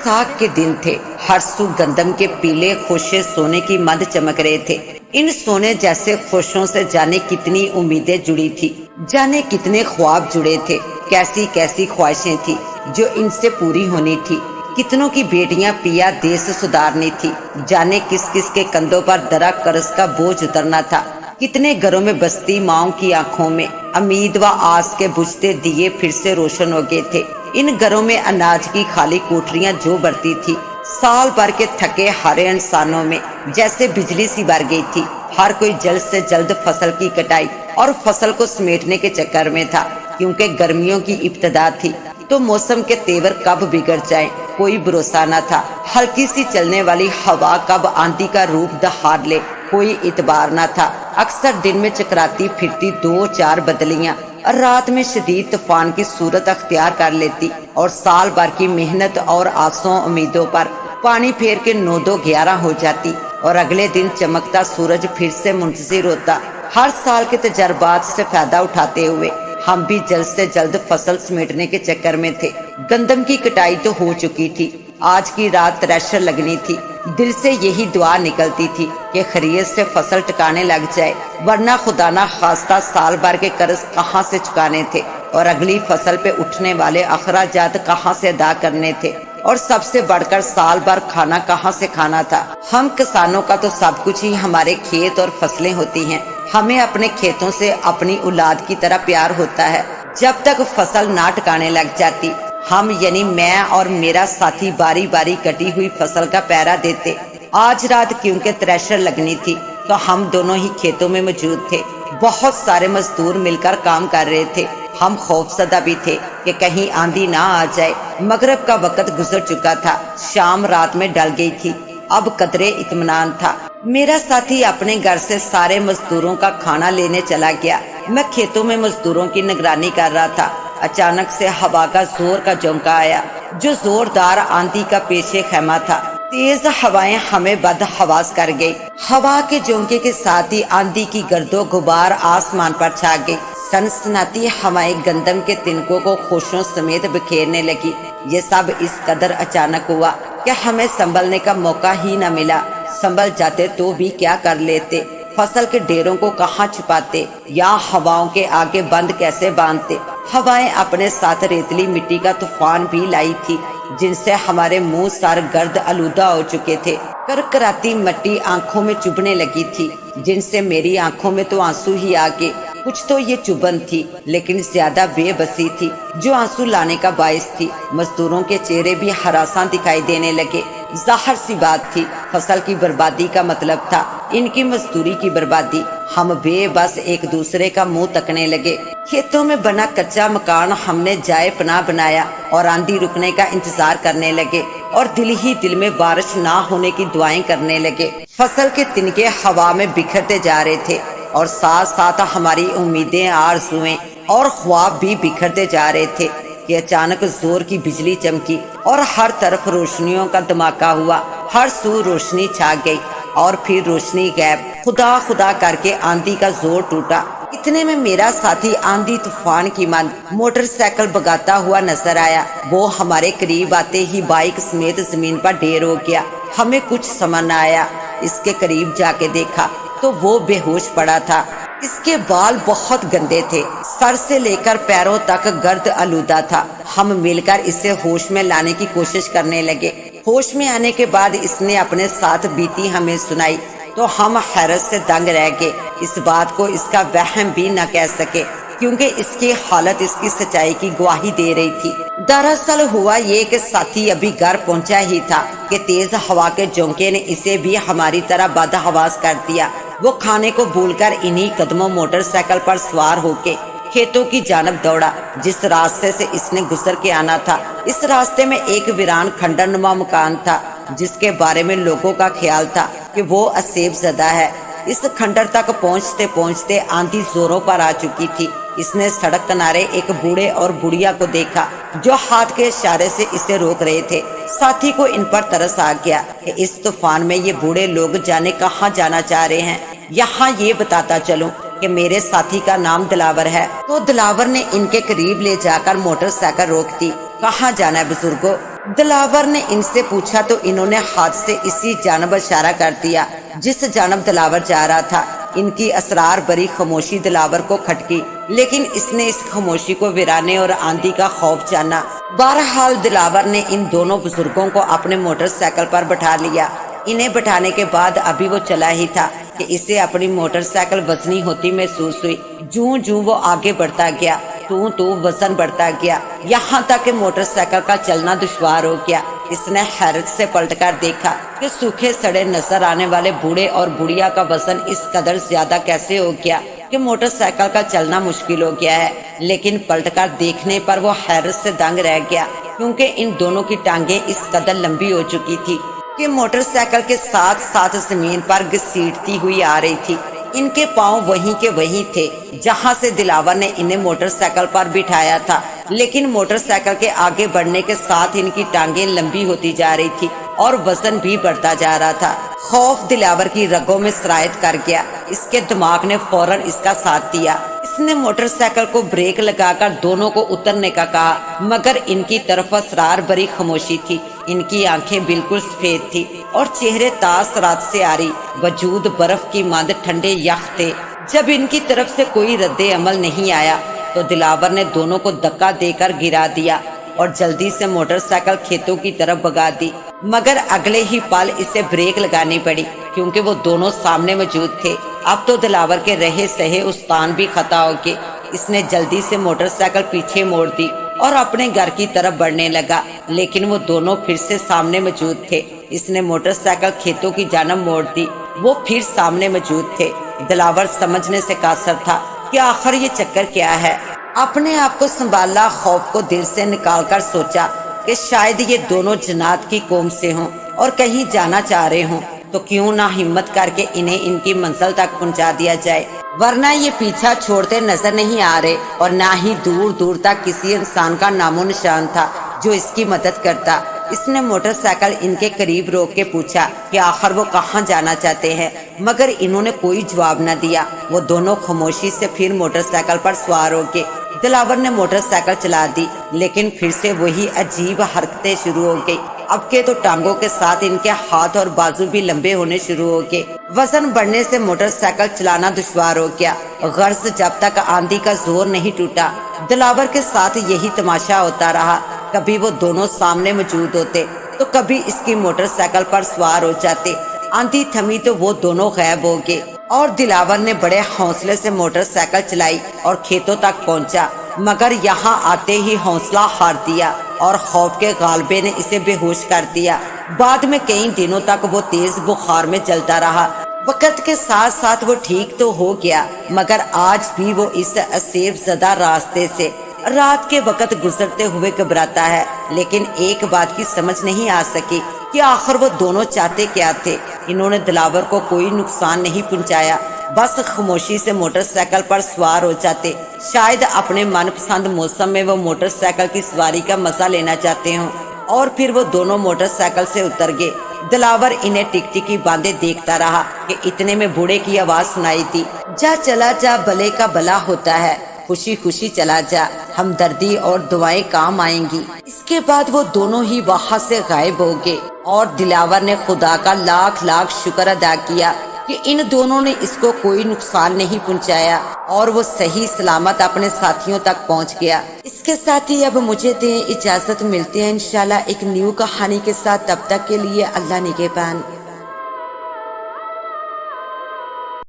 بیساکھ کے دن تھے، ہر سو گندم کے پیلے خوشے سونے کی مند چمک رہے تھے۔ ان سونے جیسے خوشوں سے جانے کتنی امیدیں جڑی تھی، جانے کتنے خواب جڑے تھے، کیسی کیسی خواہشیں تھی جو ان سے پوری ہونی تھی۔ کتنوں کی بیٹیاں پیا دیس سدھارنی تھی، جانے کس کس کے کندھوں پر درا قرض کا بوجھ اترنا تھا۔ کتنے گھروں میں بستی ماؤں کی آنکھوں میں امید و آس کے بجھتے دیے پھر سے روشن ہو گئے تھے۔ ان گھروں میں اناج کی خالی کوٹریاں جو برتی تھی، سال بھر کے تھکے ہرے انسانوں میں جیسے بجلی سی بر گئی تھی۔ ہر کوئی جلد سے جلد فصل کی کٹائی اور فصل کو سمیٹنے کے چکر میں تھا، کیونکہ گرمیوں کی ابتدا تھی تو موسم کے تیور کب بگڑ جائیں کوئی بھروسہ نہ تھا۔ ہلکی سی چلنے والی ہوا کب آندھی کا روپ دہاڑ لے کوئی اعتبار نہ تھا۔ اکثر دن میں چکراتی پھرتی 2-4 بدلیاں رات میں شدید طوفان کی صورت اختیار کر لیتی اور سال بھر کی محنت اور آسوں امیدوں پر پانی پھیر کے 9-2-11 ہو جاتی، اور اگلے دن چمکتا سورج پھر سے منتظر ہوتا۔ ہر سال کے تجربات سے فائدہ اٹھاتے ہوئے ہم بھی جلد سے جلد فصل سمیٹنے کے چکر میں تھے۔ گندم کی کٹائی تو ہو چکی تھی، آج کی رات تھریشر لگنی تھی۔ دل سے یہی دعا نکلتی تھی کہ خیریت سے فصل ٹکانے لگ جائے، ورنہ خدا نہ خواستہ سال بھر کے قرض کہاں سے چکانے تھے، اور اگلی فصل پہ اٹھنے والے اخراجات کہاں سے ادا کرنے تھے، اور سب سے بڑھ کر سال بھر کھانا کہاں سے کھانا تھا۔ ہم کسانوں کا تو سب کچھ ہی ہمارے کھیت اور فصلیں ہوتی ہیں۔ ہمیں اپنے کھیتوں سے اپنی اولاد کی طرح پیار ہوتا ہے۔ جب تک فصل نہ ٹکانے لگ جاتی، ہم یعنی میں اور میرا ساتھی باری باری کٹی ہوئی فصل کا پہرا دیتے۔ آج رات کیونکہ تھریشر لگنی تھی تو ہم دونوں ہی کھیتوں میں موجود تھے۔ بہت سارے مزدور مل کر کام کر رہے تھے۔ ہم خوف زدہ بھی تھے کہ کہیں آندھی نہ آ جائے۔ مغرب کا وقت گزر چکا تھا، شام رات میں ڈل گئی تھی، اب قدرے اطمینان تھا۔ میرا ساتھی اپنے گھر سے سارے مزدوروں کا کھانا لینے چلا گیا۔ میں کھیتوں میں مزدوروں کی نگرانی کر رہا تھا۔ اچانک سے ہوا کا زور کا جھونکا آیا جو زوردار آندھی کا پیشے خیمہ تھا۔ تیز ہوائیں ہمیں بد حواس کر گئی۔ ہوا کے جھونکے کے ساتھ ہی آندھی کی گرد و غبار آسمان پر چھا گئی۔ سنسناتی ہوائیں گندم کے تنکوں کو خوشوں سمیت بکھیرنے لگی۔ یہ سب اس قدر اچانک ہوا کہ ہمیں سنبھلنے کا موقع ہی نہ ملا۔ سنبھل جاتے تو بھی کیا کر لیتے، فصل کے ڈیروں کو کہاں چھپاتے یا ہواؤں کے آگے بند کیسے باندھتے۔ ہوائیں اپنے ساتھ ریتلی مٹی کا طوفان بھی لائی تھی، جن سے ہمارے منہ سر گرد آلودہ ہو چکے تھے۔ کرکراتی مٹی آنکھوں میں چبھنے لگی تھی، جن سے میری آنکھوں میں تو آنسو ہی آ گئے۔ کچھ تو یہ چبھن تھی، لیکن زیادہ بے بسی تھی جو آنسو لانے کا باعث تھی۔ مزدوروں کے چہرے بھی ہراساں دکھائی دینے لگے۔ ظاہر سی بات تھی، فصل کی بربادی کا مطلب تھا ان کی مزدوری کی بربادی۔ ہم بے بس ایک دوسرے کا منہ تکنے لگے۔ کھیتوں میں بنا کچا مکان ہم نے جائے پناہ بنایا اور آندھی رکنے کا انتظار کرنے لگے، اور دل ہی دل میں بارش نہ ہونے کی دعائیں کرنے لگے۔ فصل کے تنکے ہوا میں بکھرتے جا رہے تھے، اور ساتھ ساتھ ہماری امیدیں، آرزویں اور خواب بھی بکھرتے جا رہے تھے کہ اچانک زور کی بجلی چمکی اور ہر طرف روشنیوں کا دھماکہ ہوا۔ ہر سو روشنی چھا گئی اور پھر روشنی غائب۔ خدا خدا کر کے آندھی کا زور ٹوٹا۔ اتنے میں میرا ساتھی آندھی طوفان کی مانند موٹر سائیکل بگاتا ہوا نظر آیا۔ وہ ہمارے قریب آتے ہی بائک سمیت زمین پر ڈھیر ہو گیا۔ ہمیں کچھ سمجھ نہ آیا۔ اس کے قریب جا کے دیکھا تو وہ بے ہوش پڑا تھا۔ اس کے بال بہت گندے تھے، سر سے لے کر پیروں تک گرد آلودہ تھا۔ ہم مل کر اسے ہوش میں لانے کی کوشش کرنے لگے۔ ہوش میں آنے کے بعد اس نے اپنے ساتھ بیتی ہمیں سنائی تو ہم حیرت سے دنگ رہ گئے۔ اس بات کو اس کا وہم بھی نہ کہہ سکے، کیونکہ اس کی حالت اس کی سچائی کی گواہی دے رہی تھی۔ دراصل ہوا یہ کہ ساتھی ابھی گھر پہنچا ہی تھا کہ تیز ہوا کے جھونکے نے اسے بھی ہماری طرح بد حواس کر دیا۔ وہ کھانے کو بھول کر انہی قدموں موٹر سائیکل پر سوار ہو کے کھیتوں کی جانب دوڑا جس راستے سے اس نے گزر کے آنا تھا۔ اس راستے میں ایک ویران کھنڈر نما مکان تھا جس کے بارے میں لوگوں کا خیال تھا کہ وہ اسیب زدہ ہے۔ اس کھنڈر تک پہنچتے پہنچتے آندھی زوروں پر آ چکی تھی۔ اس نے سڑک کنارے ایک بوڑھے اور بڑھیا کو دیکھا جو ہاتھ کے اشارے سے اسے روک رہے تھے۔ ساتھی کو ان پر ترس آ گیا کہ اس طوفان میں یہ بوڑھے لوگ جانے کہاں جانا چاہ رہے ہیں۔ یہاں یہ بتاتا چلوں کہ میرے ساتھی کا نام دلاور ہے۔ تو دلاور نے ان کے قریب لے جا کر موٹر سائیکل روک دی۔ کہاں جانا ہے بزرگوں؟ دلاور نے ان سے پوچھا تو انہوں نے ہاتھ سے اسی جانب اشارہ کر دیا جس جانب دلاور جا رہا تھا۔ ان کی اسرار بری خاموشی دلاور کو کھٹکی، لیکن اس نے اس خاموشی کو ویرانے اور آندھی کا خوف جانا۔ بہرحال دلاور نے ان دونوں بزرگوں کو اپنے موٹر سائیکل پر بٹھا لیا۔ انہیں بٹھانے کے بعد ابھی وہ چلا ہی تھا کہ اسے اپنی موٹر سائیکل وزنی ہوتی محسوس ہوئی۔ جوں جوں وہ آگے بڑھتا گیا تو وزن بڑھتا گیا، یہاں تک کہ موٹر سائیکل کا چلنا دشوار ہو گیا۔ اس نے حیرت سے پلٹ کر دیکھا کہ سوکھے سڑے نظر آنے والے بوڑھے اور بڑھیا کا وزن اس قدر زیادہ کیسے ہو گیا کہ موٹر سائیکل کا چلنا مشکل ہو گیا ہے۔ لیکن پلٹ کر دیکھنے پر وہ حیرت سے دنگ رہ گیا، کیونکہ ان دونوں کی ٹانگیں اس قدر لمبی ہو چکی تھی کہ موٹر سائیکل کے ساتھ ساتھ زمین پر گھسیٹتی ہوئی آ رہی تھی۔ ان کے پاؤں وہیں کے وہیں تھے جہاں سے دلاور نے انہیں موٹر سائیکل پر بٹھایا تھا، لیکن موٹر سائیکل کے آگے بڑھنے کے ساتھ ان کی ٹانگیں لمبی ہوتی جا رہی تھی اور وزن بھی بڑھتا جا رہا تھا۔ خوف دلاور کی رگوں میں سرایت کر گیا۔ اس کے دماغ نے فوراً اس کا ساتھ دیا۔ اس نے موٹر سائیکل کو بریک لگا کر دونوں کو اترنے کا کہا، مگر ان کی طرف اسرار بری خاموشی تھی۔ ان کی آنکھیں بالکل سفید تھی اور چہرے تاثرات سے آری، وجود برف کی ماند ٹھنڈے یخ تھے۔ جب ان کی طرف سے کوئی رد عمل نہیں آیا تو دلاور نے دونوں کو دھکا دے کر گرا دیا اور جلدی سے موٹر سائیکل کھیتوں کی طرف بگا دی، مگر اگلے ہی پل اسے بریک لگانی پڑی کیونکہ وہ دونوں سامنے موجود تھے۔ اب تو دلاور کے رہے سہے استان بھی خطا ہو گئے۔ اس نے جلدی سے موٹر سائیکل پیچھے موڑ دی اور اپنے گھر کی طرف بڑھنے لگا، لیکن وہ دونوں پھر سے سامنے موجود تھے۔ اس نے موٹر سائیکل کھیتوں کی جانب موڑ دی، وہ پھر سامنے موجود تھے۔ دلاور سمجھنے سے قاصر تھا کہ آخر یہ چکر کیا ہے۔ اپنے آپ کو سنبھالا، خوف کو دل سے نکال کر سوچا کہ شاید یہ دونوں جنات کی قوم سے ہوں اور کہیں جانا چاہ رہے ہوں، تو کیوں نہ ہمت کر کے انہیں ان کی منزل تک پہنچا دیا جائے، ورنہ یہ پیچھا چھوڑتے نظر نہیں آ رہے اور نہ ہی دور دور تک کسی انسان کا نام و نشان تھا جو اس کی مدد کرتا۔ اس نے موٹر سائیکل ان کے قریب روک کے پوچھا کہ آخر وہ کہاں جانا چاہتے ہیں، مگر انہوں نے کوئی جواب نہ دیا۔ وہ دونوں خاموشی سے پھر موٹر سائیکل پر سوار ہو گئے۔ دلاور نے موٹر سائیکل چلا دی، لیکن پھر سے وہی عجیب حرکتیں شروع ہو گئی۔ اب کے تو ٹانگوں کے ساتھ ان کے ہاتھ اور بازو بھی لمبے ہونے شروع ہو گئے۔ وزن بڑھنے سے موٹر سائیکل چلانا دشوار ہو گیا، غرض جب تک آندھی کا زور نہیں ٹوٹا۔ دلاور کے ساتھ یہی تماشا ہوتا رہا، کبھی وہ دونوں سامنے موجود ہوتے تو کبھی اس کی موٹر سائیکل پر سوار ہو جاتے۔ آندھی تھمی تو وہ دونوں غائب ہو گئے اور دلاور نے بڑے حوصلے سے موٹر سائیکل چلائی اور کھیتوں تک پہنچا، مگر یہاں آتے ہی حوصلہ ہار دیا اور خوف کے غالبے نے اسے بے ہوش کر دیا۔ بعد میں کئی دنوں تک وہ تیز بخار میں چلتا رہا۔ وقت کے ساتھ ساتھ وہ ٹھیک تو ہو گیا، مگر آج بھی وہ اس اسیف زدہ راستے سے رات کے وقت گزرتے ہوئے گھبراتا ہے۔ لیکن ایک بات کی سمجھ نہیں آ سکی کہ آخر وہ دونوں چاہتے کیا تھے۔ انہوں نے دلاور کو کوئی نقصان نہیں پہنچایا، بس خاموشی سے موٹر سائیکل پر سوار ہو جاتے۔ شاید اپنے من پسند موسم میں وہ موٹر سائیکل کی سواری کا مزہ لینا چاہتے ہوں۔ اور پھر وہ دونوں موٹر سائیکل سے اتر گئے۔ دلاور انہیں ٹک ٹکی باندھے دیکھتا رہا کہ اتنے میں بوڑھے کی آواز سنائی دی، جا چلا جا، بلے کا بلا ہوتا ہے، خوشی خوشی چلا جا، ہمدردی اور دعائیں کام آئیں گی۔ اس کے بعد وہ دونوں ہی وہاں سے غائب ہو گئے اور دلاور نے خدا کا لاکھ لاکھ شکر ادا کیا کہ ان دونوں نے اس کو کوئی نقصان نہیں پہنچایا اور وہ صحیح سلامت اپنے ساتھیوں تک پہنچ گیا۔ اس کے ساتھ ہی اب مجھے دیں اجازت، ملتے ہیں انشاءاللہ ایک نیو کہانی کے ساتھ، تب تک کے لیے اللہ نگہبان۔